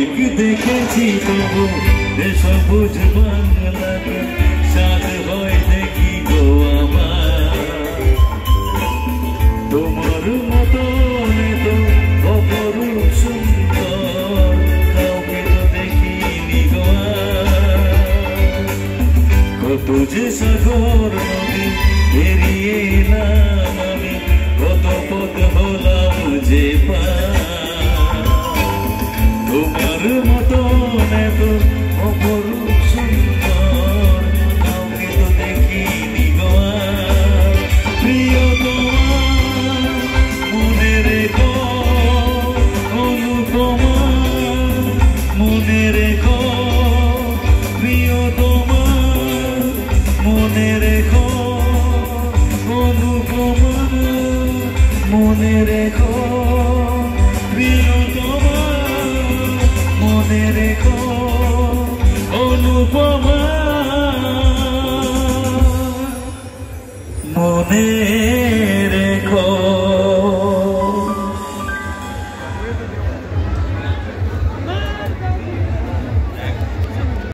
অনেক দেখেছি তবু সবুজ বাংলাতে সাদ হয় দেখি গো আমার। তোমার মতন তো অপরূপ সুন্দর কাউকে তো দেখিনি গো আর। কত যে সাগর নদী পেরিয়ে এলাম আমি, কত পথ হলাম যে পার। তোমার মতন এত অপরূপ সুন্দর কাউকে তো দেখিনি গো আর। প্রিয় তোমার মনে রেখো, অনুপমা মনে রেখো, প্রিয় তোমার মনে রেখো, অনুপমা মনে রেখো, প্রিয় তোমার মনে রেখো, অনুপমা মনে